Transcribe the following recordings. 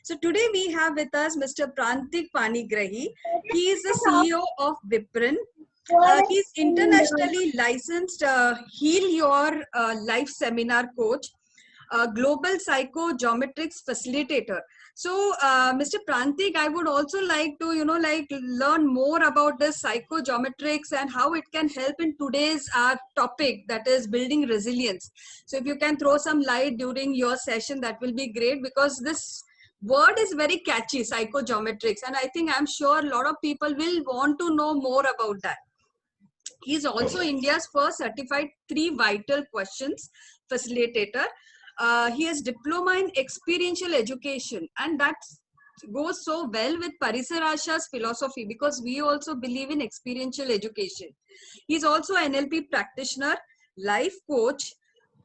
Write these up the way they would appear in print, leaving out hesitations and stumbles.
So today we have with us Mr. Prantik Panigrahi. He is the CEO of Vipran. He's internationally licensed Heal Your Life seminar coach, global psychogeometrics facilitator. So, Mr. Prantik, I would also like to, learn more about this psychogeometrics and how it can help in today's topic, that is building resilience. So, if you can throw some light during your session, that will be great, because this word is very catchy, psychogeometrics, and I think I'm sure a lot of people will want to know more about that. He is also India's first certified 3 vital questions facilitator. He has diploma in experiential education, and that goes so well with Parisarasha's philosophy, because we also believe in experiential education. He's also an NLP practitioner, life coach,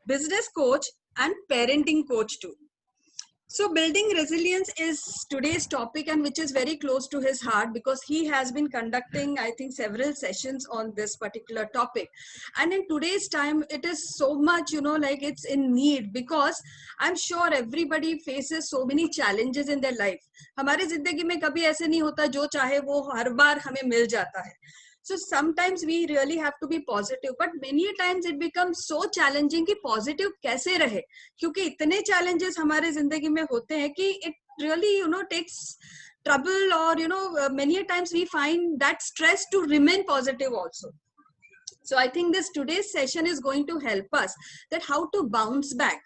business coach, and parenting coach too. So building resilience is today's topic, and which is very close to his heart, because he has been conducting, I think, several sessions on this particular topic. And in today's time, it is so much, like it's in need, because I'm sure everybody faces so many challenges in their life. हमारी जिंदगी में कभी ऐसे नहीं होता जो चाहे वो हर बार हमें मिल जाता है. So sometimes we really have to be positive, but many times it becomes so challenging कि positive कैसे रहे, क्योंकि इतने challenges हमारे जिंदगी में होते हैं कि it really takes trouble, or many times we find that stress to remain positive also. So I think this today's session is going to help us that how to bounce back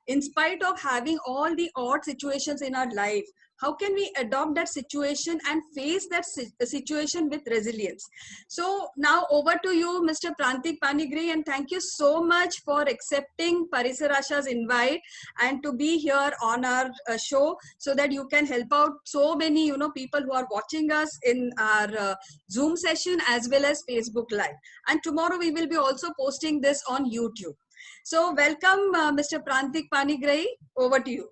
in spite of having all the odd situations in our life. How can we adopt that situation and face that situation with resilience? So now over to you, Mr. Prantik Panigrahi, and thank you so much for accepting Parisarasha's invite and to be here on our show, so that you can help out so many people who are watching us in our Zoom session as well as Facebook Live. And tomorrow we will be also posting this on YouTube. So welcome, Mr. Prantik Panigrahi. Over to you.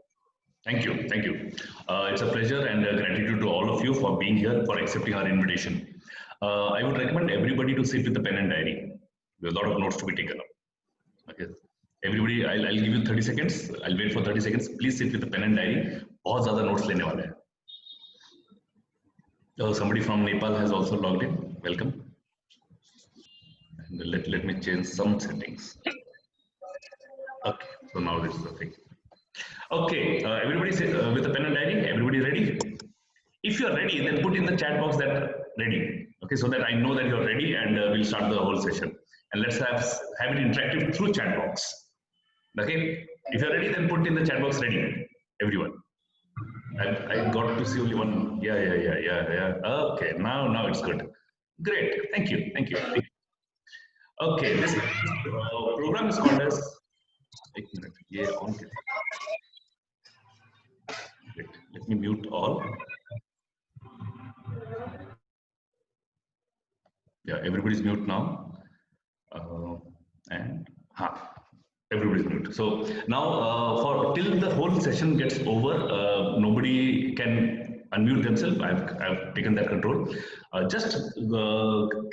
Thank you. Thank you. It's a pleasure and gratitude to all of you for being here, for accepting our invitation. I would recommend everybody to sit with a pen and diary. There's a lot of notes to be taken up. Okay. Everybody, I'll give you 30 seconds. I'll wait for 30 seconds. Please sit with a pen and diary. बहुत ज़्यादा notes लेने वाले हैं. Somebody from Nepal has also logged in. Welcome. And let me change some settings. Okay. So now this is the thing. Okay, everybody say, with a pen and diary, everybody ready? If you're ready, then put in the chat box that ready. Okay, so that I know that you're ready, and we'll start the whole session. And let's have it interactive through chat box. Okay, if you're ready, then put in the chat box ready, everyone. I got to see only one. Yeah. Okay, now it's good. Great, thank you. Okay, this program is called as. Yeah, on. Let me mute all. Yeah, everybody's mute now. Everybody's mute. So now, for till the whole session gets over, nobody can unmute themselves. I've taken that control. Just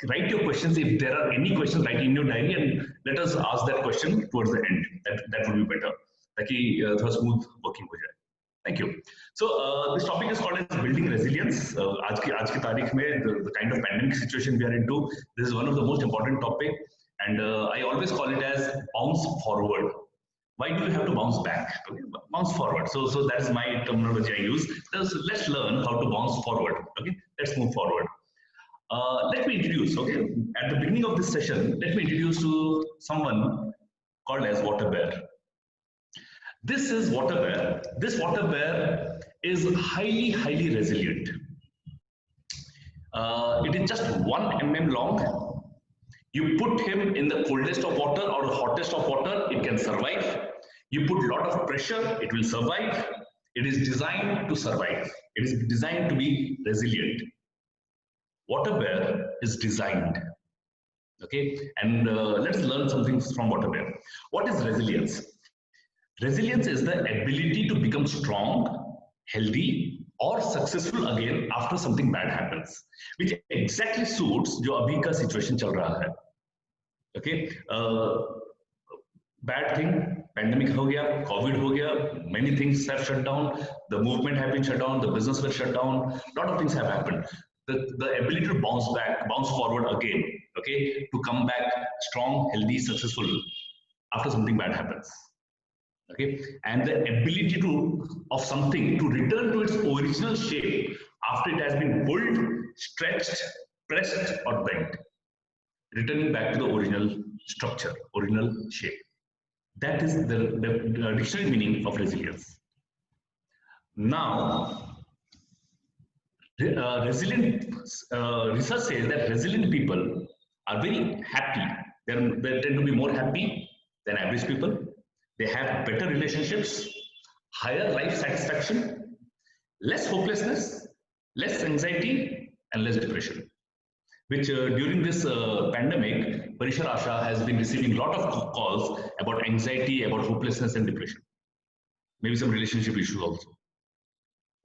write your questions. If there are any questions, write in your diary, and let us ask that question towards the end. That would be better. ताकि थोड़ा smooth working हो जाए. Thank you. So this topic is called as building resilience. आज की तारीख में the kind of pandemic situation we are into, this is one of the most important topic, and I always call it as bounce forward. Why do you have to bounce back? Okay, bounce forward. So that is my terminology I use. So let's learn how to bounce forward. Okay, let's move forward. Let me introduce. Okay, at the beginning of this session, let me introduce to someone called as Water Bear. This is water bear. This water bear is highly resilient. It is just 1 mm long. You put him in the coldest of water or the hottest of water, it can survive. You put a lot of pressure, it will survive. It is designed to survive. It is designed to be resilient. Water bear is designed. Okay, and let's learn something from water bear. What is resilience? Resilience is the ability to become strong, healthy, or successful again after something bad happens, which exactly suits जो अभी का situation चल रहा है. Okay, bad thing, pandemic ho gaya, COVID ho gaya, many things have shut down, the movement have been shut down, the business were shut down, lot of things have happened. The ability to bounce back, bounce forward again, okay, to come back strong, healthy, successful after something bad happens, okay, and the ability to of something to return to its original shape after it has been pulled, stretched, pressed, or bent, returning back to the original structure, original shape. That is the dictionary meaning of resilience. Now, resilient research says that resilient people are very happy. They tend to be more happy than average people. They have better relationships, higher life satisfaction, less hopelessness, less anxiety, and less depression. Which during this pandemic, Parishar Asha has been receiving a lot of calls about anxiety, about hopelessness and depression. Maybe some relationship issues also.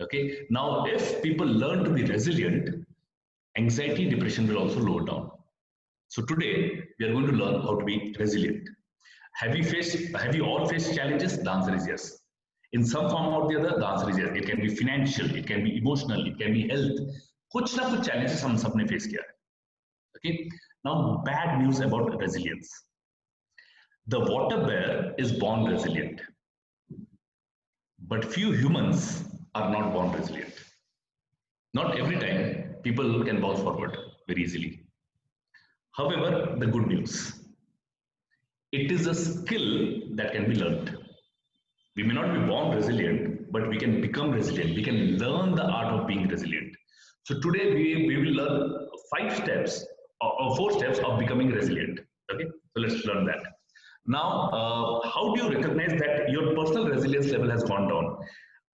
Okay, now if people learn to be resilient, anxiety, depression will also lower down. So today we are going to learn how to be resilient. Have you all faced challenges? The answer is yes. In some form or the other, the answer is yes. It can be financial, it can be emotional, it can be health. कुछ ना कुछ challenges हम सबने face किया है. Okay, now bad news about resilience. The water bear is born resilient, but few humans are not born resilient. Not every time people can bounce forward very easily. However, the good news, it is a skill that can be learned. We may not be born resilient, but we can become resilient. We can learn the art of being resilient. So today we will learn 5 steps or 4 steps of becoming resilient. Okay, so let's learn that. Now, how do you recognize that your personal resilience level has gone down?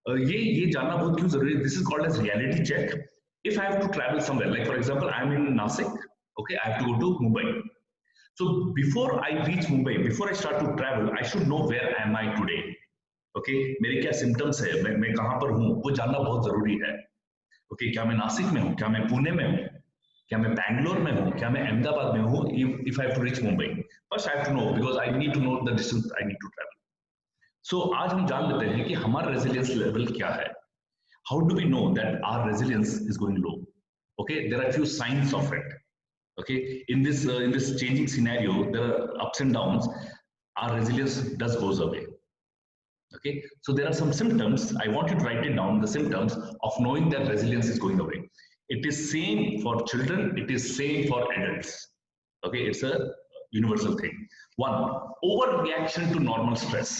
ये जानना बहुत क्यों जरूरी है? This is called as reality check. If I have to travel somewhere, like for example, I am in Nasik. Okay, I have to go to Mumbai. So before I reach Mumbai, before I start to travel, I should know where am I today. Okay, मेरे क्या symptoms है, मैं कहाँ पर हूँ, वो जानना बहुत जरूरी है. Okay, क्या मैं नासिक में हूँ, क्या मैं पुणे में हूँ, क्या मैं बैंगलोर में हूँ, क्या मैं अहमदाबाद में हूँ, if I have to reach Mumbai. First I have to know because I need to know the distance I need to travel. So आज हम जान लेते हैं कि हमारा resilience level क्या है. How do we know that our resilience is going low? Okay, there are a few signs of it. Okay, in this changing scenario, there are ups and downs. Our resilience does goes away. Okay, so there are some symptoms. I want you to write it down, the symptoms of knowing that resilience is going away. It is same for children, it is same for adults. Okay, it's a universal thing. 1, overreaction to normal stress.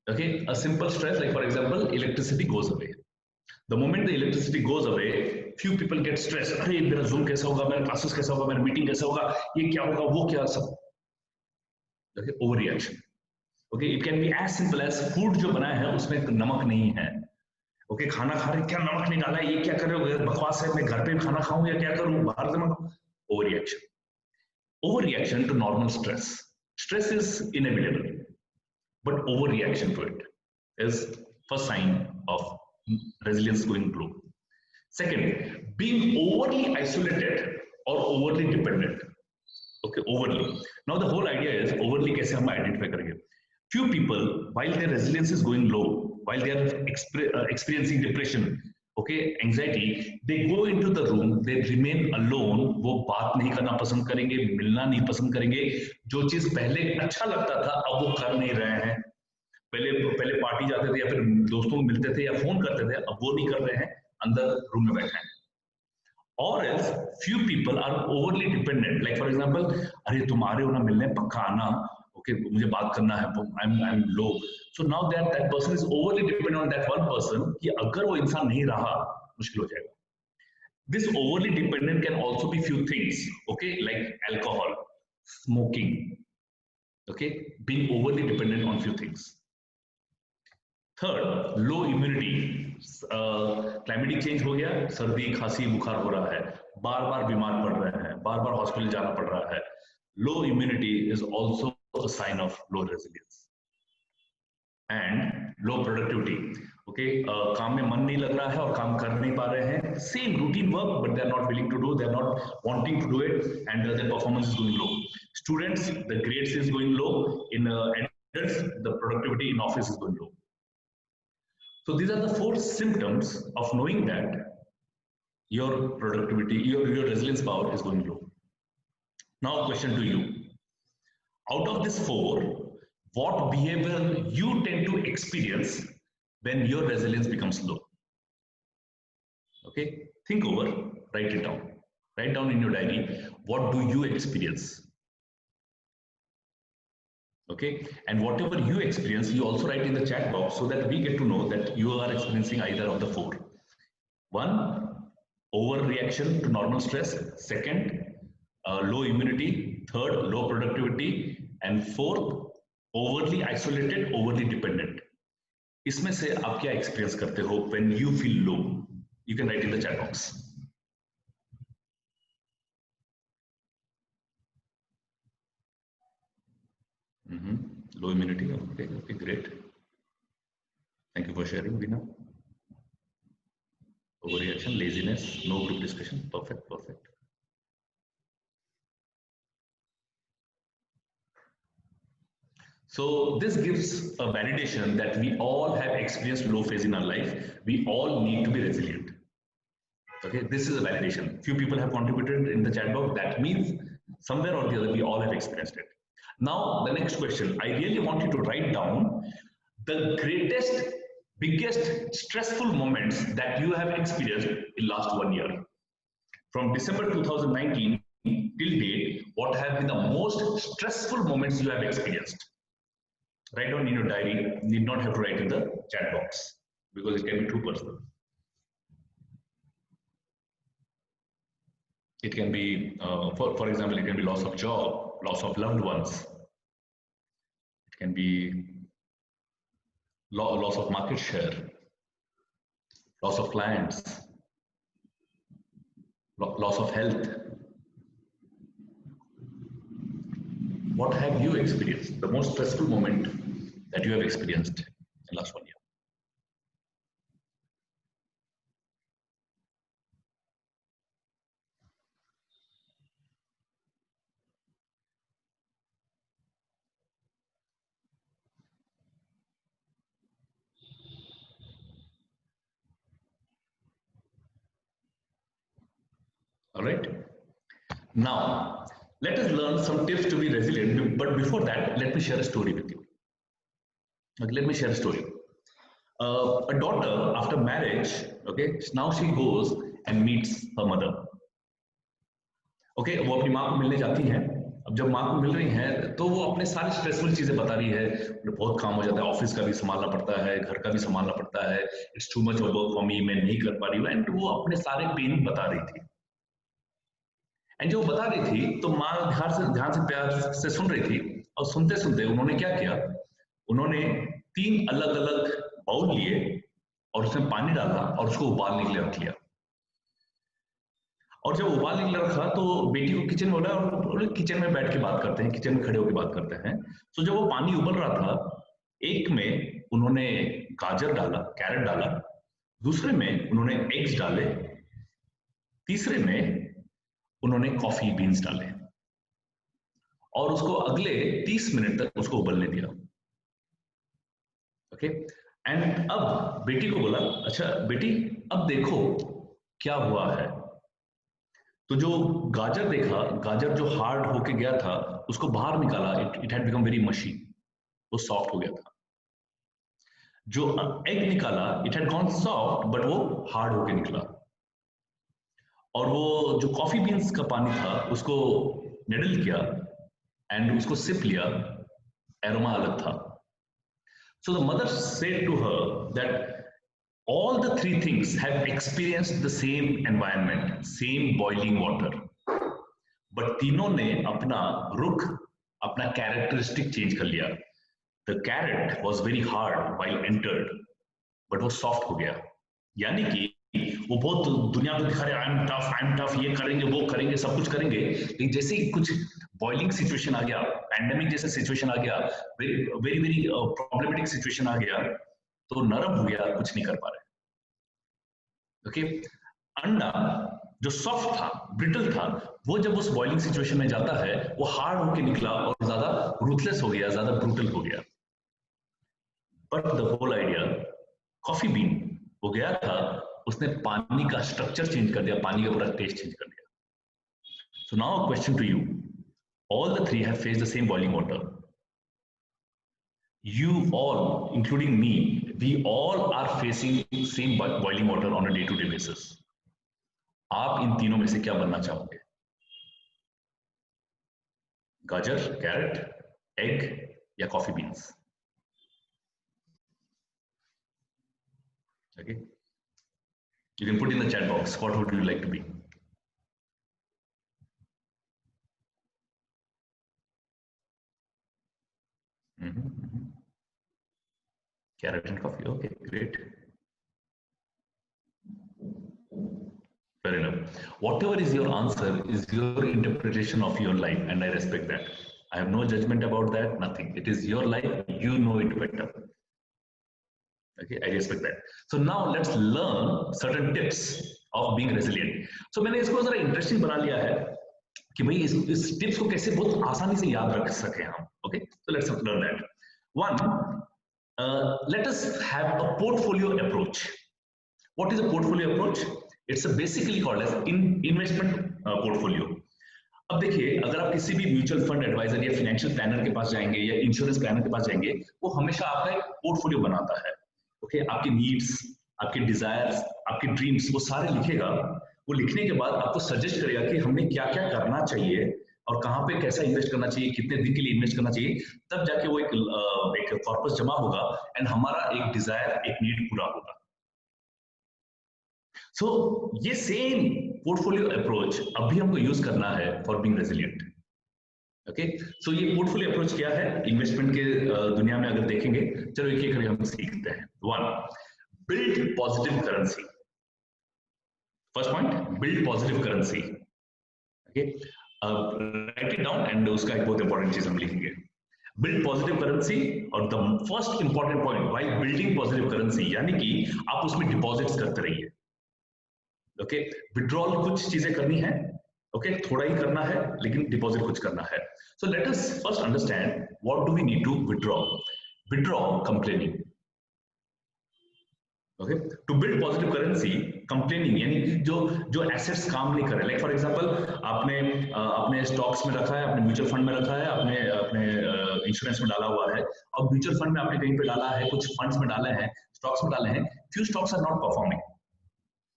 Okay, a simple stress, like for example, electricity goes away. The moment the electricity goes away, few people get stressed. अरे मेरा Zoom कैसा होगा, मेरा classes कैसा होगा, मेरा meeting कैसा होगा, ये क्या होगा, वो क्या सब. Okay, overreaction. Okay, it can be as simple as food जो बनाया है उसमें नमक नहीं है. Okay, खाना खा रहे क्या नमक नहीं डाला है, ये क्या कर रहे हो, बकवास है, मैं घर पे खाना खाऊं या क्या करूं, बाहर से मंगाऊं. Overreaction. Overreaction to normal stress. Stress is inevitable, but overreaction to it is first sign of resilience going low. Second, being overly isolated or overly dependent. Okay, overly. Now the whole idea is overly कैसे हम identify करेंगे. Few people, while their resilience is going low, while they are experiencing depression, okay, anxiety, they go into the room, they remain alone. वो बात नहीं करना पसंद करेंगे, मिलना नहीं पसंद करेंगे. जो चीज पहले अच्छा लगता था, अब वो कर नहीं रहे हैं. पहले पार्टी जाते थे या फिर दोस्तों को मिलते थे या फोन करते थे, अब वो नहीं कर रहे हैं, अंदर रूम में बैठे हैं. Or else, few people are overly dependent. Like for example, अरे तुम आ रहे हो ना मिलने, पक्का आना. Okay, मुझे बात करना है, I'm low. So now that person is overly dependent on that one person कि अगर वो इंसान नहीं रहा मुश्किल हो जाएगा. This overly dependent can also be few things. Okay, like alcohol, smoking. Okay, being overly dependent on few things. Third, low immunity. Climatic change हो गया, सर्दी खांसी बुखार हो रहा है, बार बार बीमार पड़ रहे हैं, बार बार हॉस्पिटल जाना पड़ रहा है. Low immunity is also a sign of low resilience. And low productivity. Okay काम में मन नहीं लग रहा है और काम कर नहीं पा रहे हैं, same routine work but they are not willing to do, they are not wanting to do it and their performance is going low. Students, the grades is going low. In adults, the productivity in office is going low. So these are the 4 symptoms of knowing that your productivity, your resilience power is going low. Now question to you, out of this 4, what behavior you tend to experience when your resilience becomes low? Okay, think over, write it down. Write down in your diary, what do you experience? Okay, and whatever you experience, you also write in the chat box so that we get to know that you are experiencing either of the 4. 1, overreaction to normal stress. 2nd, low immunity. 3rd, low productivity. And 4th, overly isolated, overly dependent. इसमें से आप क्या experience करते हो when you feel low? You can write in the chat box. Low immunity. Okay, great. Thank you for sharing, Veena. Overreaction, laziness, no group discussion. Perfect. So this gives a validation that we all have experienced low phase in our life. We all need to be resilient. Okay, this is a validation. Few people have contributed in the chat box. That means somewhere or the other we all have experienced it. Now the next question, I really want you to write down the greatest, biggest stressful moments that you have experienced in last 1 year. From December 2019 till date, what have been the most stressful moments you have experienced? Write down in your diary. You need not have to write in the chat box because it can be too personal. It can be, for example, it can be loss of job, loss of loved ones. It can be loss of market share, loss of clients, loss of health. What have you experienced? The most stressful moment that you have experienced in last 1 year? All right. Now, let us learn some tips to be resilient. But before that, let me share a story with you. Okay, let me share a story. A daughter, after marriage, okay, now she goes and meets her mother. Okay, वो अपनी माँ को मिलने जाती हैं. अब जब माँ को मिल रही हैं, तो वो अपने सारी स्ट्रेसफुल चीजें बता रही है. बहुत काम हो जाता है, ऑफिस का भी संभालना पड़ता है, घर का भी संभालना पड़ता है. It's too much work for me, मैं नहीं कर पा रही हूँ. एंड वो अपने सारे पेन बता रही थी. एंड जो बता रही थी, तो माँ ध्यान से प्यार से सुन रही थी. और सुनते सुनते उन्होंने क्या किया, उन्होंने 3 अलग अलग बाउल लिए और उसमें पानी डाला और उसको उबालने के लिए रख लिया. और जब उबालने के लिए रखा तो बेटी को किचन में बोला, और किचन में बैठ के बात करते हैं, किचन में खड़े होकर बात करते हैं. तो जब वो पानी उबल रहा था, एक में उन्होंने गाजर डाला, कैरेट डाला, दूसरे में उन्होंने एग्स डाले, तीसरे में उन्होंने कॉफी बीन्स डाले और उसको अगले 30 मिनट तक उसको उबलने दिया. ओके, एंड अब बेटी को बोला, अच्छा बेटी अब देखो क्या हुआ है. तो जो गाजर देखा, गाजर जो हार्ड होके गया था उसको बाहर निकाला. इट हैड बिकम वेरी मशी, वो सॉफ्ट हो गया था. जो एग निकाला, it had gone soft but वो हार्ड होके निकला. और वो जो कॉफी बीन्स का पानी था उसको निडल किया एंड उसको सिप लिया, एरोमा अलग था. So the mother said to her that all the 3 things have experienced the same environment, same boiling water, but तीनों ने अपना रुख, अपना characteristic change कर लिया. The carrot was very hard while entered, but वो soft हो गया. यानी कि वो बहुत दुनिया को दिखा रहे, आई एम टफ, ये करेंगे, वो करेंगे, सब कुछ करेंगे, लेकिन जैसे ही कुछ बॉइलिंग सिचुएशन आ गया, पैंडेमिक जैसा सिचुएशन आ गया, वेरी वेरी प्रॉब्लमेटिक सिचुएशन आ गया, तो नरम हो गया, कुछ नहीं कर पा रहे। ओके, अंडा जो सॉफ्ट था, ब्रिटल था, वो जब उस बॉइलिंग सिचुएशन में जाता है वो हार्ड होके निकला और ज्यादा रूथलेस हो गया, ज्यादा ब्रूटल हो गया। But the whole idea, coffee bean वो गया था, उसने पानी का स्ट्रक्चर चेंज कर दिया, पानी का पूरा टेस्ट चेंज कर दिया। So now question to you, all the three have faced the same boiling water. You all, including me, we all are facing same boiling water on a day-to-day basis. आप इन तीनों में से क्या बनना चाहोगे? गाजर, कैरेट, एग या coffee beans? Okay, you can put in the chat box what would you like to be. Carrot and coffee. Okay, great. Fair enough. Whatever is your answer is your interpretation of your life, and I respect that. I have no judgment about that, nothing. It is your life, you know it better. Okay, I respect that. So now let's learn certain tips of being resilient. So मैंने इसको जरा interesting बना लिया है कि भाई इस tips को कैसे बहुत आसानी से याद रख सके हम. Okay, so let's learn that. One, let us have a portfolio approach. What is a portfolio approach? It's basically called as investment portfolio. अब देखिए, अगर आप किसी भी म्यूचुअल फंड एडवाइजर या फाइनेंशियल प्लानर के पास जाएंगे या इंश्योरेंस प्लानर के पास जाएंगे, वो हमेशा आपका एक पोर्टफोलियो बनाता है. ओके, आपके नीड्स, आपके डिजायर्स, आपके ड्रीम्स, वो सारे लिखेगा. वो लिखने के बाद आपको सजेस्ट करेगा कि हमें क्या क्या करना चाहिए और कहाँ पे कैसा इन्वेस्ट करना चाहिए, कितने दिन के लिए इन्वेस्ट करना चाहिए. तब जाके वो एक कॉर्पस जमा होगा एंड हमारा एक डिजायर, एक नीड पूरा होगा. सो ये सेम पोर्टफोलियो अप्रोच अभी हमको यूज करना है फॉर बीइंग रेजिलिएंट. ओके, सो ये पोर्टफोलियो अप्रोच क्या है इन्वेस्टमेंट के दुनिया में अगर देखेंगे, चलो एक एक करके हम सीखते हैं. One, build positive currency. First point, build positive currency. Okay, right it down and उसका एक बहुत इंपॉर्टेंट चीज हम लिखेंगे, बिल्ड पॉजिटिव करेंसी. और the first important point while building positive currency, यानी कि आप उसमें डिपॉजिट्स करते रहिए. ओके, विड्रॉल कुछ चीजें करनी है, ओके, थोड़ा ही करना है लेकिन डिपॉजिट कुछ करना है. So let us first understand what do we need to withdraw. Withdraw complaining. Okay, to build positive currency, complaining यानी कि जो एसेट्स काम नहीं कर रहे. लाइक फॉर एग्जांपल, आपने अपने स्टॉक्स में रखा है, अपने म्यूचुअल फंड में रखा है, अपने इंश्योरेंस में डाला हुआ है, और म्यूचुअल फंड में आपने कहीं पे डाला है, कुछ फंड्स में डाले हैं, स्टॉक्स में डाले हैं, few stocks are not performing.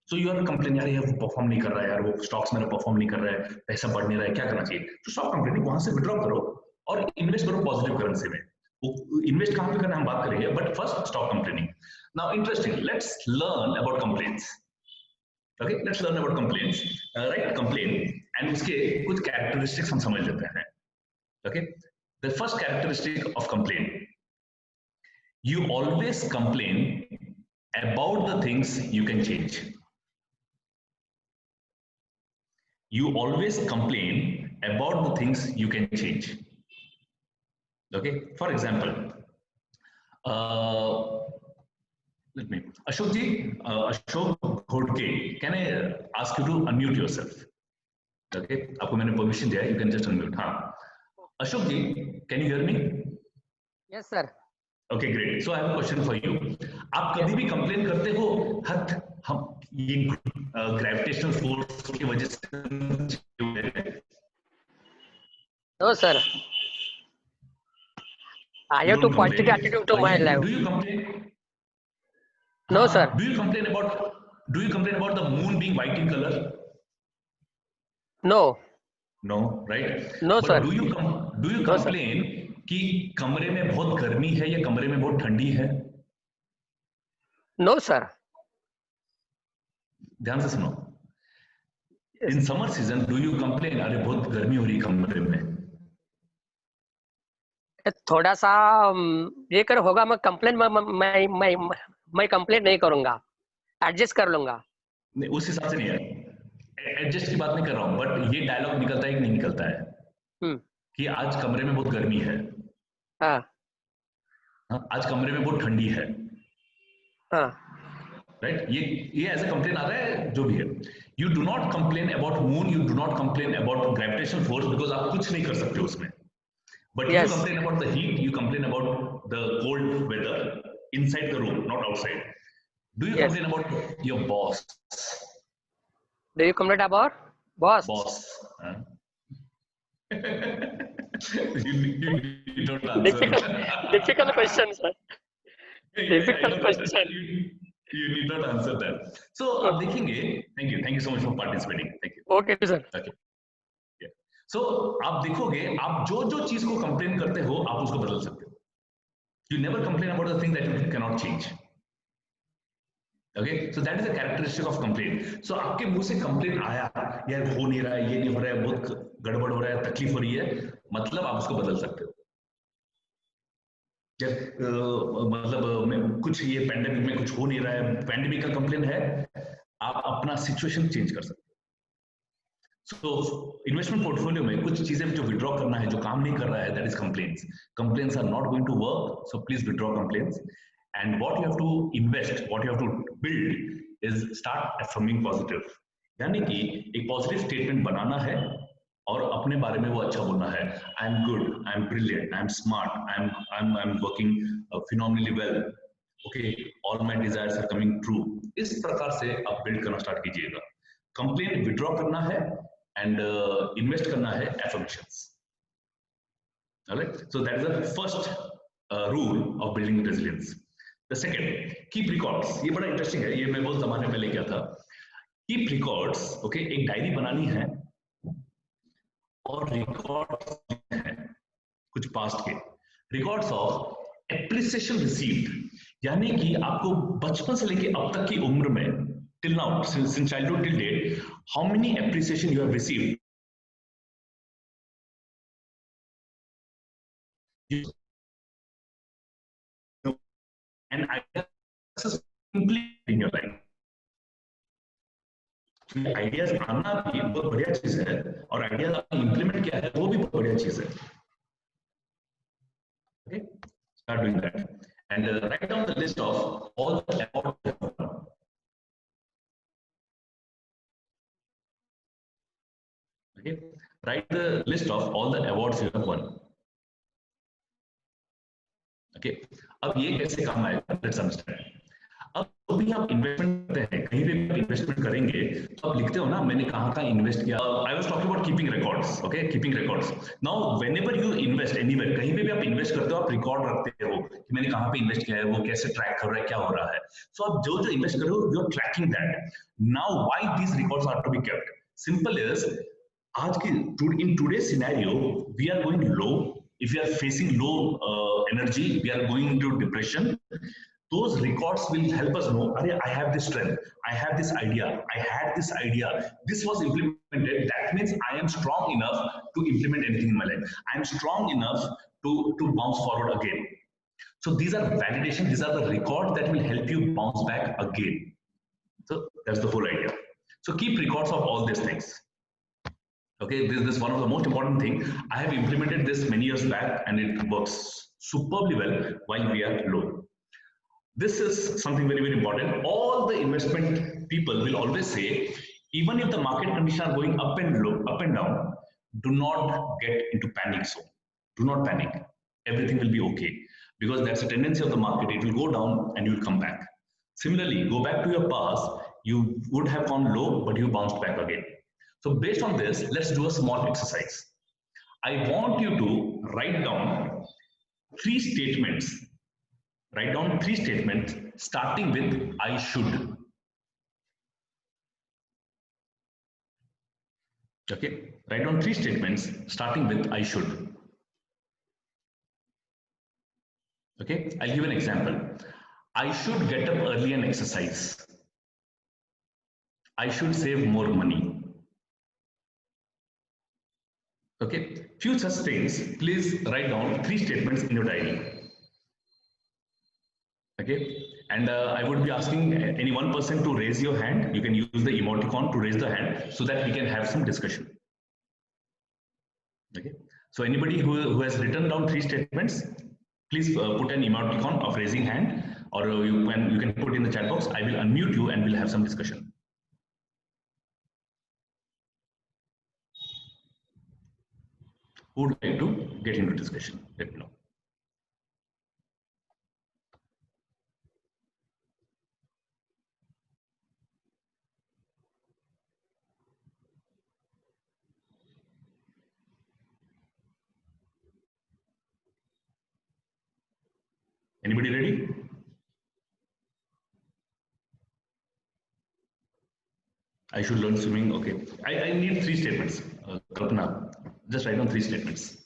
So you are complain, यार ये परफॉर्म नहीं कर रहा है, यार वो स्टॉक्स मेरा परफॉर्म नहीं कर रहा है, पैसा बढ़ नहीं रहा है, क्या करना चाहिए? तो स्टॉप कंप्लेनिंग, वहां से विड्रॉ करो और इन्वेस्ट करो पॉजिटिव करेंसी में. इन्वेस्ट कहां पे करना हम बात करेंगे, but first stop complaining. Now interesting, let's learn about complaints. Okay, let's learn about complaints. Right, complain and उसके कुछ कैरेक्टरिस्टिक्स हम समझ लेते हैं. Okay, the first characteristic of complain, you always complain about the things you can change. You always complain about the things you can change. Okay, for example, let me, Ashok ji, Ashok Ghodke, can I ask you to unmute yourself? Okay, आपको मैंने permission दिया है, you can just unmute. हाँ, Ashok ji, can you hear me? Yes sir. Okay, great. So I have a question for you. आप कभी भी complain करते हो हम ये ग्रेविटेशनल फोर्स की वजह से? No sir. I have to positive attitude to my life. Do you complain? No sir. Do you complain about the moon being white in color? No. No, right? No But sir. do you No, complain कि कमरे में बहुत गर्मी है या कमरे में बहुत ठंडी है? No sir. ध्यान से सुनो. In summer season do you complain, अरे बहुत गर्मी हो रही कमरे में? थोड़ा सा ये कर होगा, मैं कंप्लेन मैं कंप्लेन नहीं करूंगा, एडजस्ट कर लूंगा. नहीं, उस हिसाब से नहीं है, एडजस्ट की बात नहीं कर रहा हूँ, बट ये डायलॉग निकलता है कि नहीं निकलता है कि आज कमरे में बहुत गर्मी है, हाँ, आज कमरे में बहुत ठंडी है. हाँ राइट, ये एज अ कंप्लेन आ रहा है जो भी है. You do not complain about moon, you do not complain about gravitational force, because आप कुछ नहीं कर सकते उसमें. But you yes complain about the heat, you complain about the cold weather inside the room, not outside. Do you yes. complain about your boss? Do you complain about boss? Boss. You don't answer. Difficult question, sir. Yeah, I Difficult know that. question. You need not answer that. So आप देखेंगे. Thank you so much for participating. Thank you. Okay, sir. Okay. Yeah. So आप देखोगे, आप जो जो चीज को complain करते हो आप उसको बदल सकते हो. You never complain about the thing that you cannot change. Okay, so that is a characteristic of complaint. So आपके मुंह से कंप्लेन आया, यार हो नहीं रहा है, ये नहीं हो रहा है, बहुत गड़बड़ हो रहा है, तकलीफ हो रही है, मतलब आप उसको बदल सकते हो. मतलब कुछ ये पैंडेमिक में कुछ हो नहीं रहा है, पैंडेमिक का कंप्लेन है, आप अपना सिचुएशन चेंज कर सकते हो. सो इन्वेस्टमेंट पोर्टफोलियो में कुछ चीजें जो विड्रॉ करना है, जो काम नहीं कर रहा है, that is complains. Complains are not going to work, so please withdraw complains. And what you have to invest, what you have to build is start affirming positive. यानी कि एक पॉजिटिव स्टेटमेंट बनाना है और अपने बारे में वो अच्छा बोलना है. I am good, I am brilliant, I am smart, I am working phenomenally well, okay, all my desires are coming true. इस प्रकार से आप बिल्ड करना स्टार्ट कीजिएगा. कंप्लेन विड्रॉ करना है एंड इन्वेस्ट करना है affirmations. Alright, so that is the first rule of building resilience. The second, keep records. ये बड़ा इंटरेस्टिंग है, ये मैं बहुत जमाने में पहले किया था. Keep records, okay, एक डायरी बनानी है और रिकॉर्ड्स है कुछ पास्ट के, रिकॉर्ड्स ऑफ एप्रिसिएशन रिसीव्ड. यानी कि आपको बचपन से लेके अब तक की उम्र में, till now, since childhood till date, how many appreciation you have received. And ideas simply in your life. Ideas आना भी बहुत बढ़िया चीज है और आइडियाज आपने इंप्लीमेंट किया है वो भी बहुत बढ़िया चीज है. Okay, start doing that and write down the list of all the awards. Okay, write the list of all the awards you have won. Okay, अब ये कैसे काम आएगा, लेट्स अंडरस्टैंड. अब जो भी आप इन्वेस्टमेंट करते हैं, कहीं भी इन्वेस्टमेंट करेंगे तो आप लिखते हो ना, मैंने कहाँ इन्वेस्ट किया. I was talking about keeping records. Okay, keeping records. Now whenever you invest anywhere, कहीं पे भी आप इन्वेस्ट करते हो, आप रिकॉर्ड रखते हो कि मैंने कहाँ पे इन्वेस्ट किया है, वो कैसे ट्रैक कर रहा है, क्या हो रहा है. सो आप जो जो इन्वेस्ट कर रहे हो, you are tracking that. Now why these records are to be kept? Simple is, आज की in today's scenario we are going low. If we are facing low energy, we are going into depression. Those records will help us know, I have this strength, I have this idea, I had this idea, this was implemented. That means I am strong enough to implement anything in my life. I am strong enough to bounce forward again. So these are validation, these are the records that will help you bounce back again. So that's the whole idea. So keep records of all these things. Okay, this is one of the most important thing. I have implemented this many years back and it works superbly well while we are low. This is something very, very important. All the investment people will always say, even if the market conditions are going up and low, up and down, do not get into panic zone. Do not panic. Everything will be okay, because that's a tendency of the market. It will go down and you will come back. Similarly, go back to your past. You would have gone low, but you bounced back again. So based on this, let's do a small exercise. I want you to write down 3 statements. Write down 3 statements starting with I should. Okay, write down 3 statements starting with I should. Okay, I'll give an example. I should get up early and exercise. I should save more money. Okay, few such things. Please write down 3 statements in your diary. Okay, and I would be asking any one person to raise your hand. You can use the emoticon to raise the hand so that we can have some discussion. Okay, so anybody who has written down 3 statements, please put an emoticon of raising hand. or you can put in the chat box. I will unmute you and we'll have some discussion. Who would like to get into discussion? Let me know. Anybody ready? I should learn swimming. Okay. I need 3 statements. Kalpana, just write down 3 statements.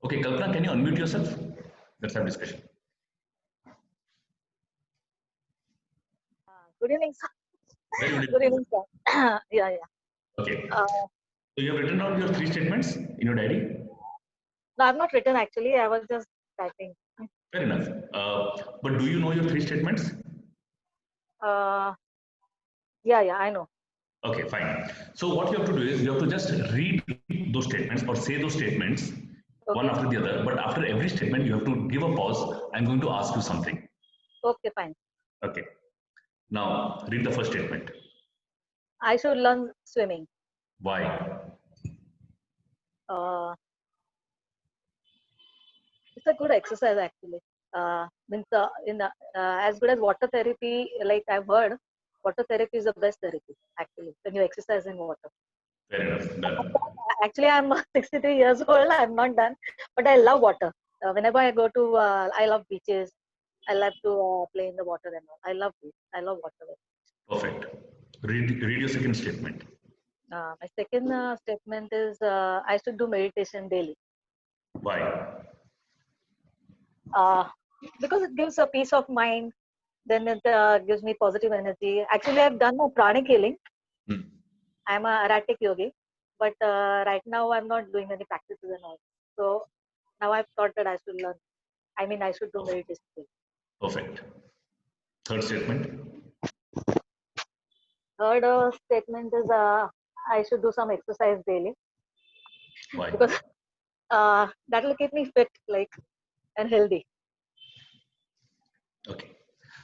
Okay, Kalpana, can you unmute yourself? Let's have discussion. Good evening, sir. Very good. Good evening, sir. Yeah. Okay. So you have written down your 3 statements in your diary? No, I've not written actually. I was just typing. Fair enough. But do you know your 3 statements? Yeah, I know. Okay, fine. So what you have to do is you have to just read those statements or say those statements one after the other. But after every statement, you have to give a pause. I'm going to ask you something. Okay, fine. Okay. Now read the first statement. I should learn swimming. Why? It's a good exercise actually. Means as good as water therapy, like I've heard, water therapy is the best therapy actually when you exercise in water. Fair enough. Done. Actually, I'm 63 years old. I'm not done, but I love water. Whenever I go to, I love beaches. I love to play in the water and all. I love beach. I love water. Perfect. Read your second statement. My second statement is I should do meditation daily. Why? Because it gives a peace of mind. Then it gives me positive energy. Actually, I've done a pranic healing. I'm a erratic yogi, but right now I'm not doing any practices and all. So now I've thought that I should learn. I mean, I should do meditation. Perfect. Third statement. Third statement is I should do some exercise daily. Why? Because that will keep me fit, like, and healthy. Okay.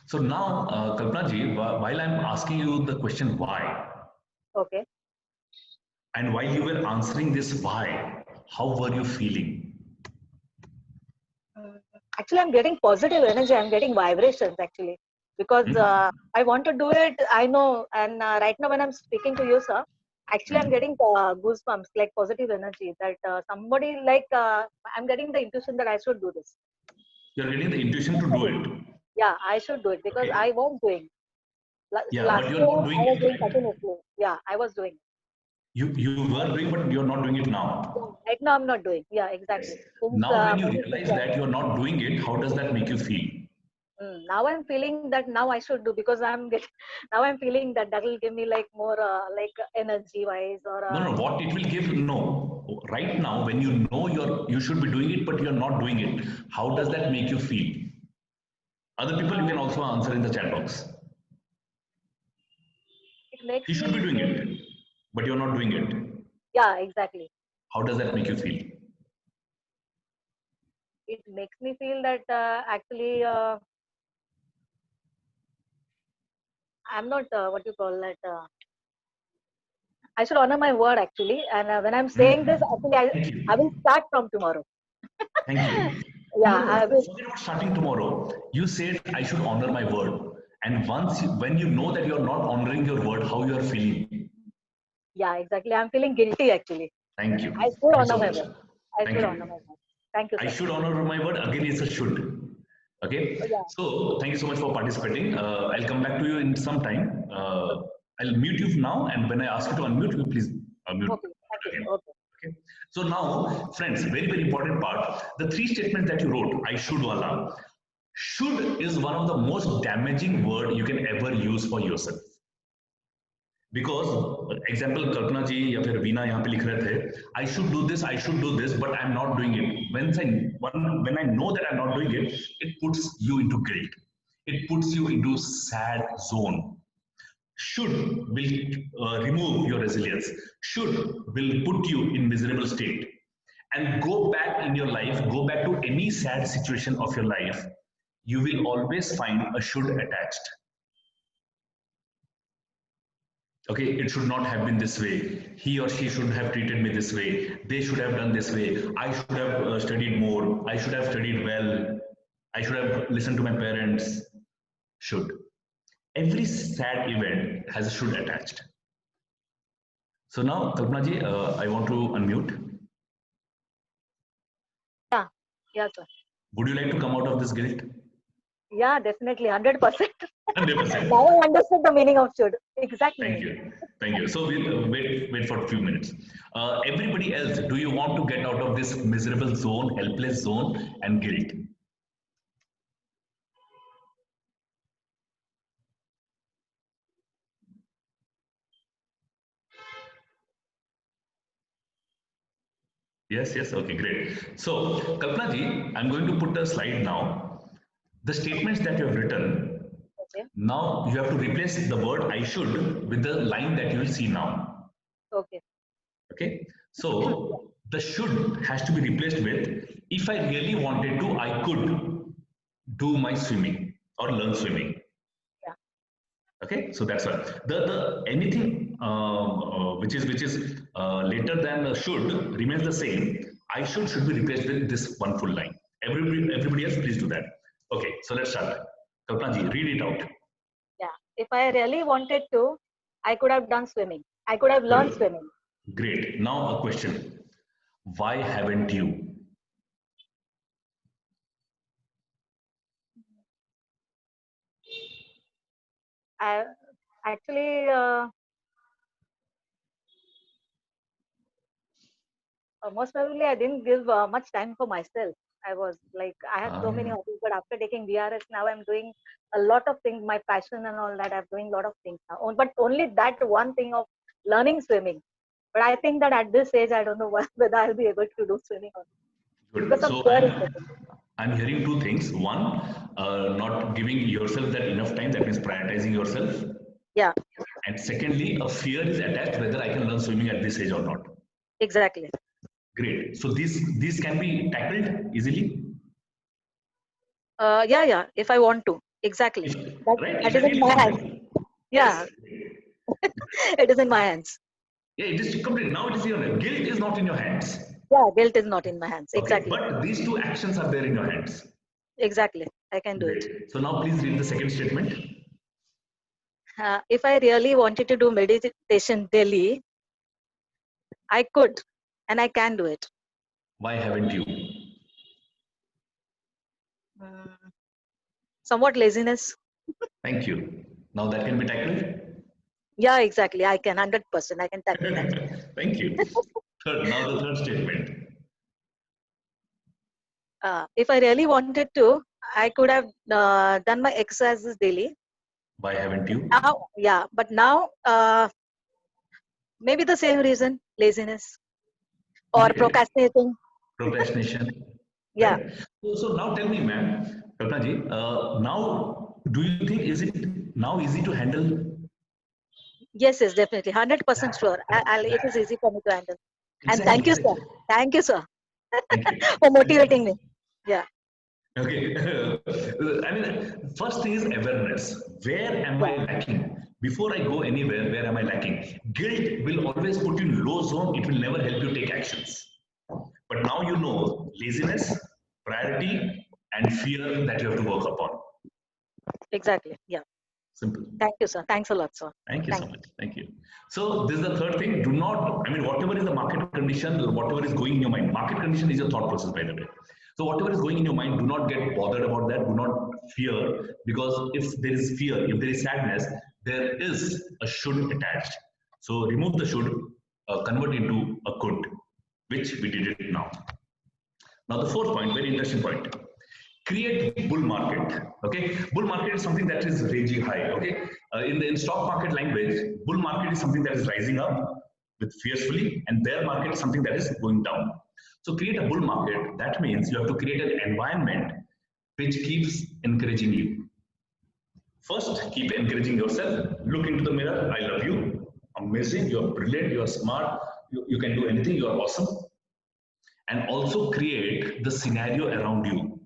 So now, Kalpana ji, while I'm asking you the question why, Okay. and while you were answering this why, how were you feeling? Actually, I'm getting positive energy. I'm getting vibrations actually, because I want to do it. I know, and right now when I'm speaking to you, sir, actually I'm getting goosebumps, like positive energy. That somebody like I'm getting the intuition that I should do this. You're getting the intuition to do it. Yeah, I should do it because Okay. I was doing. Yeah, last but you're year, not doing I was it, doing right? continuously. Yeah, I was doing. You were doing, but you're not doing it now. Right now, I'm not doing. Yeah, exactly. Since, Now, when you realize that you're not doing it, how does that make you feel? Now I'm feeling that now I should do, because I'm getting. Now I'm feeling that will give me like more like energy wise or. No. What it will give? No. Right now, when you know you should be doing it, but you're not doing it, how does that make you feel? Other people, you can also answer in the chat box. It makes You should be doing it, but you're not doing it. Yeah, exactly. How does that make you feel? It makes me feel that actually I'm not what you call that. I should honor my word actually, and when I'm saying this, actually I will start from tomorrow. Thank you. Yeah, I will. Forget about starting tomorrow. You said I should honor my word, and when you know that you're not honoring your word, how you are feeling? Yeah, exactly. I'm feeling guilty actually. Thank you. I should honor so my much. word. I Thank should you. honor my word. Thank you, sir. I should honor my word. Again, it's a should. Okay. Yeah. So thank you so much for participating. I'll come back to you in some time. I'll mute you now, and when I ask you to unmute, you please mute. Okay. Thank you. Okay. So now, friends, very important part. The 3 statements that you wrote, I should wala. Should is one of the most damaging word you can ever use for yourself. Because example, Kalpana ji या फिर Veena यहाँ पे लिख रहे थे, I should do this, but I'm not doing it. When I know that I'm not doing it, it puts you into guilt. It puts you into sad zone. Should will remove your resilience. Should will put you in miserable state. And go back in your life, go back to any sad situation of your life, you will always find a should attached. Okay, it should not have been this way. He or she should have treated me this way. They should have done this way. I should have studied more. I should have studied well. I should have listened to my parents. Should. Every sad event has a should attached. So now, Kalpana ji, I want to unmute. Yeah, yeah, sir. Would you like to come out of this guilt? Yeah, definitely, 100%. 100%. Now I understood the meaning of should. Exactly. Thank you. Thank you. So we'll wait for a few minutes. Everybody else, do you want to get out of this miserable zone, helpless zone, and guilt? Yes, yes. Okay, great. So, Kalpana ji, I'm going to put a slide now. The statements that you have written, Okay. now you have to replace the word I should with the line that you will see now. Okay. Okay. So, the should has to be replaced with if I really wanted to, I could do my swimming or learn swimming. Yeah. Okay, so that's why the anything which is later than should remains the same. I should be replaced with this one full line. Everybody else, please do that. Okay, so let's start. Kalpana ji, read it out. Yeah. If I really wanted to, I could have done swimming. I could have learned swimming. Great. Now a question. Why haven't you? I actually most probably I didn't give much time for myself. I was like, I had so many hobbies, but after taking VRS, now I'm doing a lot of things, my passion and all that. I'm doing a lot of things now, but only that one thing of learning swimming. But I think that at this age, I don't know whether I'll be able to do swimming or not. Good. Because So of fear is there. I'm hearing two things. One, not giving yourself that enough time. That means prioritizing yourself. Yeah, And secondly, a fear is attached whether I can learn swimming at this age or not. exactly. Great. So these can be tackled easily. Yeah. If I want to, exactly. Right? That If is I in really my want hands. it. Yeah, Yes. it is in my hands. Yeah, it is complete. Now it is your hand. Guilt is not in your hands. Yeah, guilt is not in my hands. Okay, Exactly. but these two actions are there in your hands. Exactly. I can do it. Great. So now please read the second statement. If I really wanted to do meditation daily, I could and I can do it. Why haven't you? Mm, somewhat laziness. Thank you. Now that can be tackled. Yeah, exactly. I can 100%. I can tackle that. Thank you. Now the third statement. If I really wanted to, I could have done my exercises daily. Why haven't you? Now, yeah, but now maybe the same reason, laziness or Great. procrastinating. Procrastination. Yeah. Right? So now tell me, ma'am, Kalpana ji, now do you think is it now easy to handle? Yes, definitely. 100% sure. It is easy for me to handle. And Exactly. thank you, sir. Thank you, sir, Thank you. for motivating me. Yeah. Okay. I mean, first thing is awareness. Where am I lacking? Before I go anywhere, where am I lacking? Guilt will always put you in low zone. It will never help you take actions. But now you know laziness, priority, and fear that you have to work upon. Exactly. Yeah. Simple. Thank you, sir. Thanks a lot, sir. Thank you so much. Thank you. So this is the third thing. Do not, I mean, whatever is the market condition, whatever is going in your mind, market condition is your thought process, by the way. So whatever is going in your mind, do not get bothered about that. Do not fear, because if there is fear, if there is sadness, there is a should attached. So remove the should, convert into a could, which we did it now. Now the fourth point, very interesting point. Create bull market. Okay, bull market is something that is raging high. Okay, in stock market language, bull market is something that is rising up with fiercely, and bear market is something that is going down. So create a bull market. That means you have to create an environment which keeps encouraging you. First, keep encouraging yourself. Look into the mirror. I love you. Amazing. You're brilliant. You're smart. You can do anything. You're awesome. And also create the scenario around you,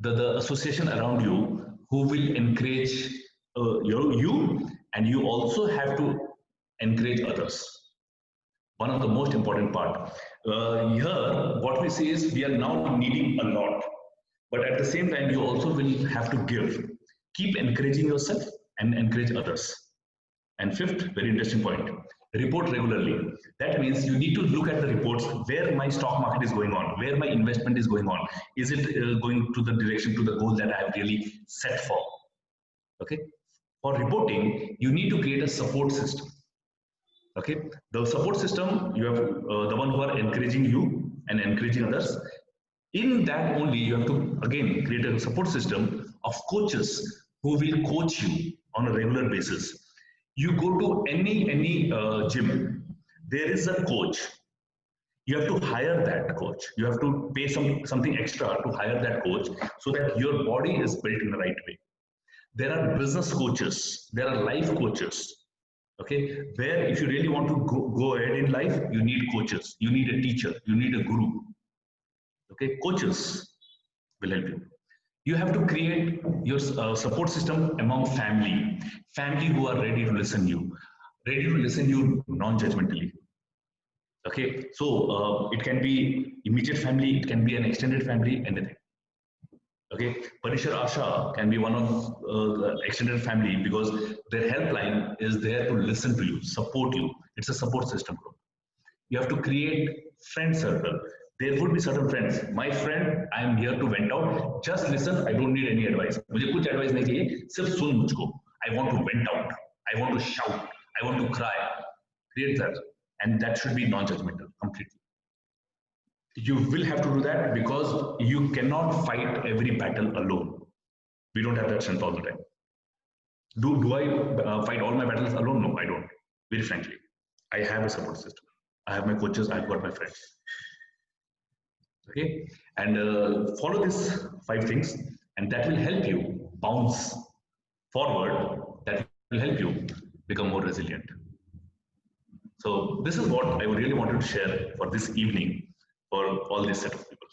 the association around you who will encourage you, and you also have to encourage others. One of the most important part. Here, what we see is we are now needing a lot, but at the same time, you also will have to give. Keep encouraging yourself and encourage others. And fifth, very interesting point, report regularly. That means you need to look at the reports, where my stock market is going on, where my investment is going on. Is it going to the direction, to the goal that I have really set for? Okay. For reporting, you need to create a support system. Okay. The support system, you have the one who are encouraging you and encouraging others. In that only, you have to again create a support system of coaches who will coach you on a regular basis. You go to any gym, there is a coach. You have to hire that coach. You have to pay something extra to hire that coach so that your body is built in the right way. There are business coaches, there are life coaches. Okay, where if you really want to go ahead in life, you need coaches, you need a teacher, you need a guru. Okay, coaches will help you. You have to create your support system among family who are ready to listen you, non-judgmentally. Okay, so it can be immediate family, it can be an extended family, anything. Okay, Parishar Asha can be one of the extended family because their helpline is there to listen to you, support you. It's a support system. You have to create friend circle. There would be certain friends. My friend, I am here to vent out. Just listen. I don't need any advice. मुझे कुछ advice नहीं चाहिए. सिर्फ सुन मुझको. I want to vent out. I want to shout. I want to cry. Create that, and that should be non-judgmental completely. You will have to do that because you cannot fight every battle alone. We don't have that strength all the time. Do I fight all my battles alone? No, I don't. Very frankly, I have a support system. I have my coaches. I've got my friends. Okay, and follow these 5 things, and that will help you bounce forward. That will help you become more resilient. So this is what I really wanted to share for this evening for all this set of people.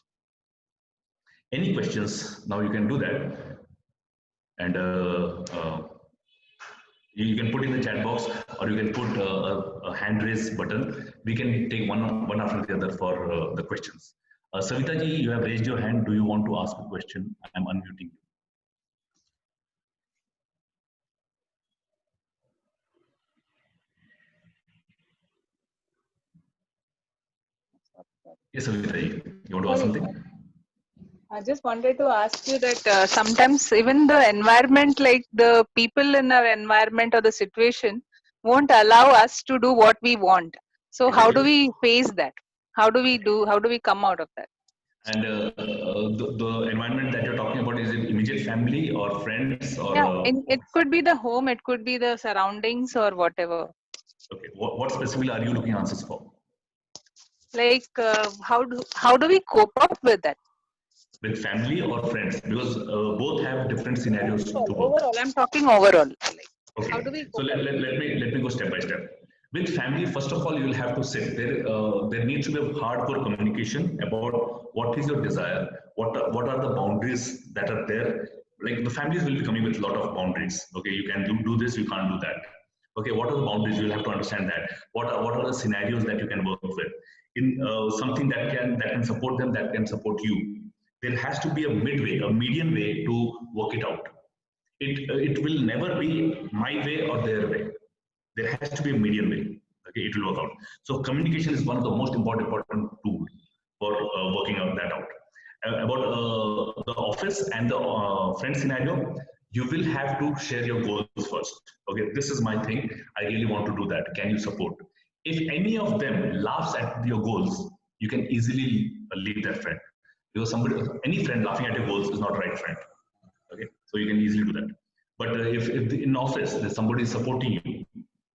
Any questions? Now you can do that, and you can put in the chat box, or you can put a hand raise button. We can take one after the other for the questions. Savita ji, you have raised your hand. Do you want to ask a question? I'm unmuting you. Yes, Savita ji, you want to ask something? I just wanted to ask you that sometimes even the environment, like the people in our environment or the situation, won't allow us to do what we want. So how do we face that? How do we come out of that? And the environment that you're talking about, is it immediate family or friends? Or yeah, it could be the home, it could be the surroundings or whatever. Okay, what specifically are you looking answers for? Like how do we cope up with that? With family or friends? Because both have different scenarios to work. Overall, I'm talking overall. Like, okay. How do we so let me go step by step. With family, first of all, you will have to sit there. There needs to be a hardcore communication about what is your desire, what are the boundaries that are there. Like the families will be coming with a lot of boundaries. Okay, you can do this, you can't do that. Okay, what are the boundaries? You will have to understand that. What are the scenarios that you can work with? In something that can support them, that can support you. There has to be a median way to work it out. It will never be my way or their way. There has to be a median way. Okay, it will work out. So communication is one of the most important tools for working out that out. About the office and the friend scenario, you will have to share your goals first. Okay, this is my thing. I really want to do that. Can you support? If any of them laughs at your goals, you can easily leave that friend. Because any friend laughing at your goals is not right friend. Okay, so you can easily do that. But if in office there's somebody supporting you,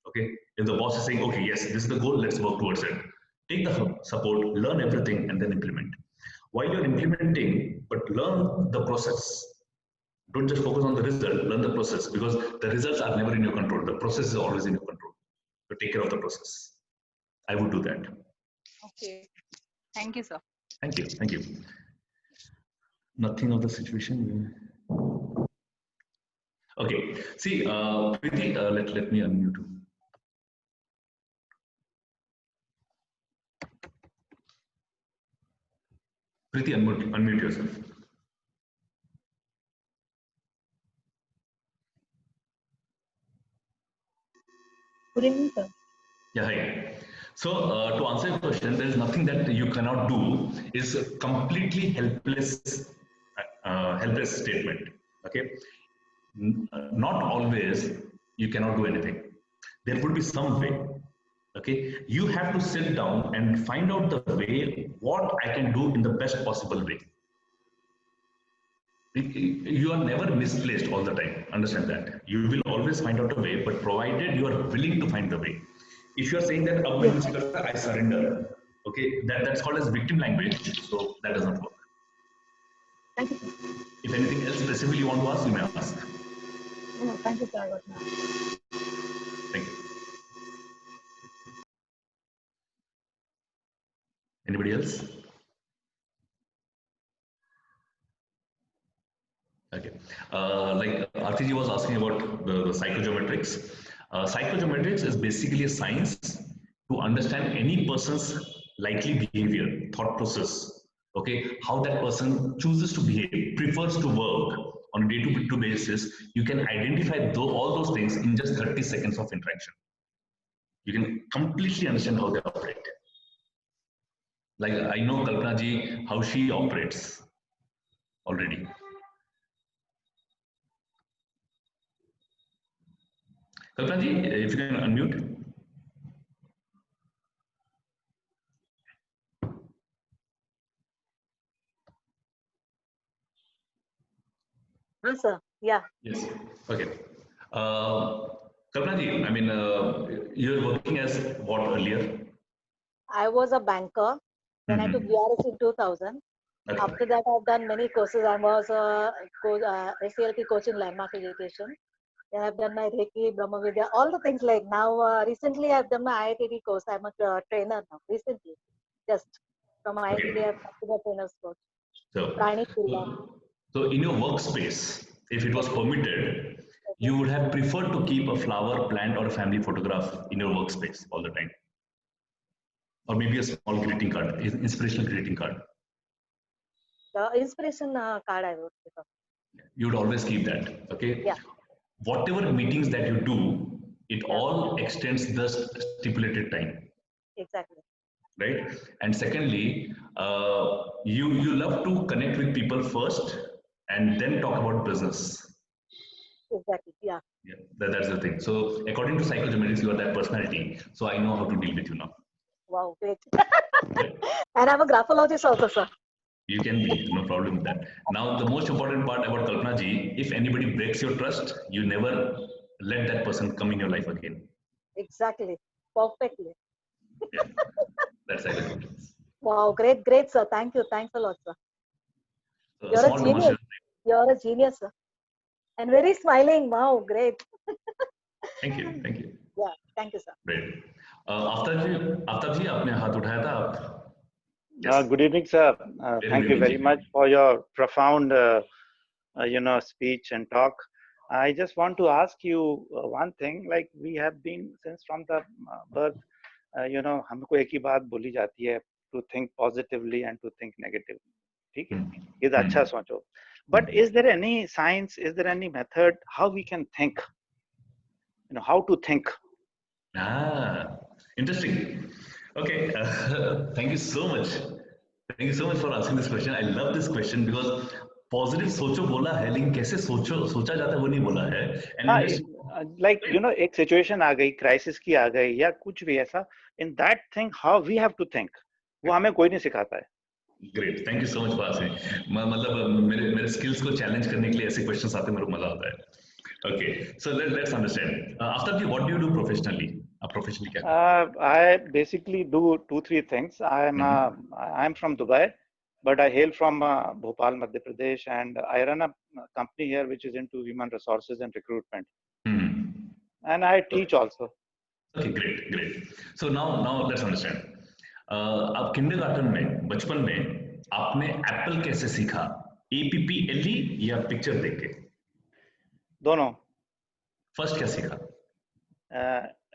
okay, if the boss is saying, okay, yes, this is the goal, let's work towards it. Take the support, learn everything, and then implement. While you're implementing, but learn the process. Don't just focus on the result, learn the process, because the results are never in your control. The process is always in your control. So take care of the process. I would do that. Okay. Thank you, sir. Thank you. Thank you. Nothing of the situation. Okay. See, Preeti, let me unmute you. Preeti, unmute yourself. Good evening, sir. Yeah, hi. So to answer your question, there is nothing that you cannot do. Is a completely helpless statement. Okay, not always you cannot do anything. There would be some way. Okay, you have to sit down and find out the way what I can do in the best possible way. You are never misplaced all the time. Understand that. You will always find out a way, but provided you are willing to find the way. If you are saying that I surrender, okay, that's called as victim language. So that does not work. Thank you, sir. If anything else specifically you want to ask, you may ask. No, thank you, sir. I got now. Thank you. Anybody else? Okay. Like RTG was asking about the psychogeometrics. Psychogeometrics is basically a science to understand any person's likely behavior, thought process. Okay, how that person chooses to behave, prefers to work on a day-to-day basis. You can identify all those things in just 30 seconds of interaction. You can completely understand how they operate. Like I know Kalpana ji, how she operates already. Kalpana ji, if you can unmute. Yes, sir. Yeah. Yes. Okay. Kalpana ji, I mean, you're working as what earlier? I was a banker. Then I took VRS in 2000. Okay. After that, I've done many courses. I was a SCLT coach in landmark education. Then I've done my Reiki, Brahma Vidya, all the things like now. Recently, I've done my IITD course. I'm a trainer now. Recently, just from IITD, I've come to the trainer's course. So in your workspace, if it was permitted, you would have preferred to keep a flower, plant, or a family photograph in your workspace all the time, or maybe a small greeting card, inspirational greeting card. The inspiration card I would prefer. You would always keep that. Okay. Yeah. Whatever meetings that you do, it all extends the stipulated time. Exactly. Right. And secondly, you love to connect with people first and then talk about business. Exactly. Yeah. Yeah, that's the thing. So according to psychogenetics, you are that personality. So I know how to deal with you now. Wow, great. And I'm a graphologist also, sir. You can be, no problem with that. Now, the most important part about Kalpana ji, if anybody breaks your trust, you never let that person come in your life again. Exactly. Perfectly. Yeah, that's psychogenetics. Wow, great, great, sir. Thank you. Thanks a lot, sir. So You're a genius. You're a genius, sir. And very smiling. Wow, great. Thank you. Thank you. Yeah, thank you, sir. Great. Aftab ji, आपने हाथ उठाया था आप. Yes. Good evening, sir. Thank you very much for your profound, speech and talk. I just want to ask you one thing. Like we have been since from the birth, हमको एक ही बात बोली जाती है to think positively and to think negatively. ठीक है? ये अच्छा सोचो. But is there any science? Is there any method how we can think? How to think? Interesting. Okay, thank you so much. Thank you so much for asking this question. I love this question because positive सोचो बोला है, लेकिन कैसे सोचा जाता है वो नहीं बोला है. And like एक situation आ गई, crisis की आ गई या कुछ भी ऐसा. In that thing, how we have to think, वो हमें कोई नहीं सिखाता है. Great, thank you so much for asking. मतलब मेरे skills को challenge करने के लिए ऐसे questions आते हैं मेरे को मजा आता है. Okay, so let's understand. Aftab, what do you do professionally? Professionally, I basically do 2-3 things. I'm from Dubai, but I hail from Bhopal, Madhya Pradesh, and I run a company here which is into human resources and recruitment. And I teach also. Okay, great. So now let's understand. आप kindergarten में बचपन में आपने Apple कैसे सीखा? APPLE या picture देख के? दोनों. फर्स्ट क्या सीखा?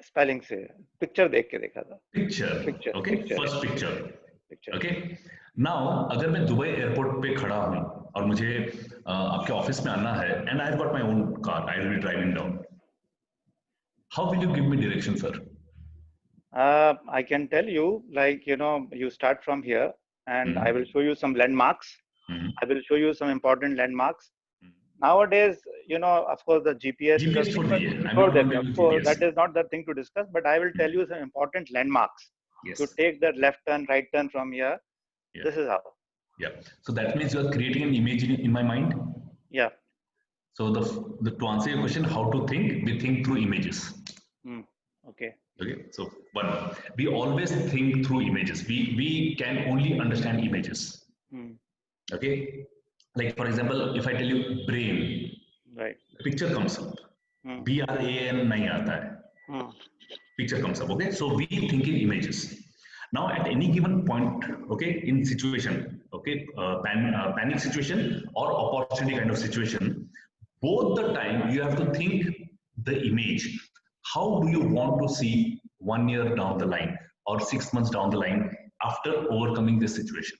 स्पेलिंग से, पिक्चर देख के देखा था. Picture. Okay, first picture. Okay. Now अगर मैं दुबई एयरपोर्ट पे खड़ा हूँ और मुझे आपके ऑफिस में आना है, and I've got my own car, I will be driving down. How will you give me direction, sir? I can tell you, like, you start from here, and I will show you some landmarks. I will show you some important landmarks. Nowadays, of course, the GPS is a thing, but of course, that is not the thing to discuss, but I will tell you some important landmarks. Yes. To take the left turn, right turn from here. Yeah. This is how. Yeah. So that means you are creating an image in my mind? Yeah. So to answer your question, how to think, we think through images. Okay. So one, we always think through images. We can only understand images. Okay. Like for example, if I tell you brain, right, picture comes up. BRAN nahi aata hai. Picture comes up. Okay. So we think in images. Now at any given point, okay, in situation, okay, panic situation or opportunity kind of situation, both the time you have to think the image. How do you want to see 1 year down the line or 6 months down the line after overcoming this situation?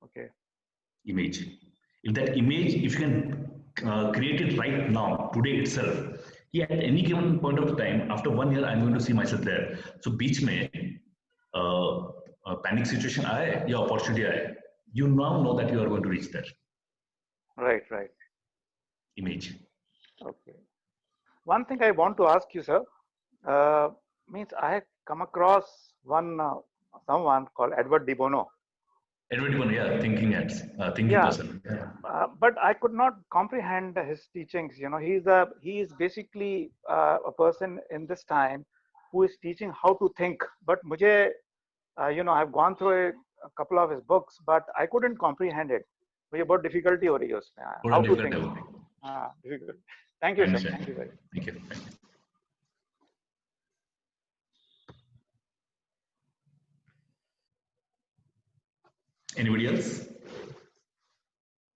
Okay. Image. If that image, if you can create it right now, today itself, at any given point of time, after 1 year, I'm going to see myself there. So, beach mein, panic situation aaye ya opportunity aaye, you now know that you are going to reach there. Right. Image. Okay. One thing I want to ask you, sir, means I have come across someone called Edward de Bono. Edward de Bono, yeah, thinking person. Yeah. But I could not comprehend his teachings. He is basically a person in this time who is teaching how to think. But mujhe, I've gone through a couple of his books, but I couldn't comprehend it. मुझे बहुत difficulty हो रही है उसमें. How to think? Difficult. Thank you, sir. Thank you very much. Thank you. Anybody else?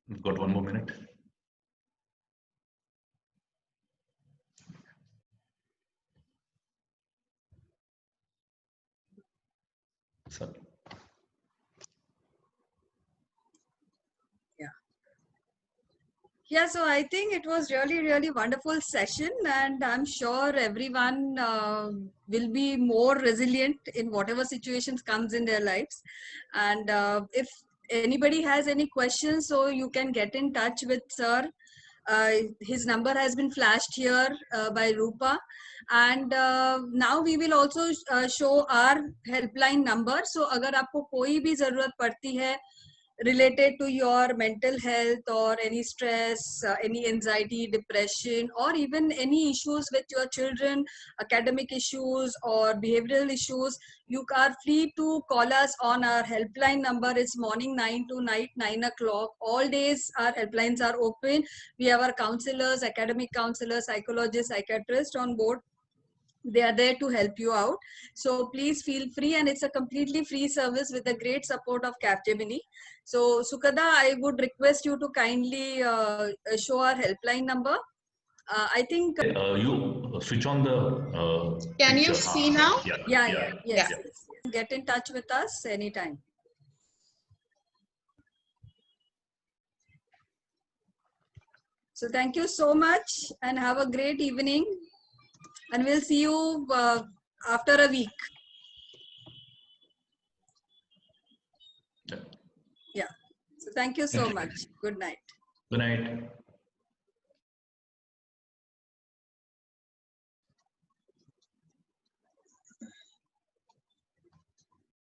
We've got 1 more minute. Sir. Yeah, so I think it was really wonderful session, and I'm sure everyone will be more resilient in whatever situations comes in their lives. And if anybody has any questions, so you can get in touch with sir. His number has been flashed here by Rupa, and now we will also show our helpline number. So अगर आपको कोई भी ज़रूरत पड़ती है related to your mental health or any stress, any anxiety, depression, or even any issues with your children, academic issues or behavioral issues, you are free to call us on our helpline number. It's morning 9 to night 9 o'clock. All days our helplines are open. We have our counselors, academic counselors, psychologists, psychiatrists on board. They are there to help you out. So please feel free, and it's a completely free service with the great support of Capgemini. So Sukada, I would request you to kindly show our helpline number. I think you switch on the can picture. You see now? Yes. Get in touch with us anytime. So thank you so much, and have a great evening. And we'll see you after a week. Yeah. So thank you so much. Good night. Good night.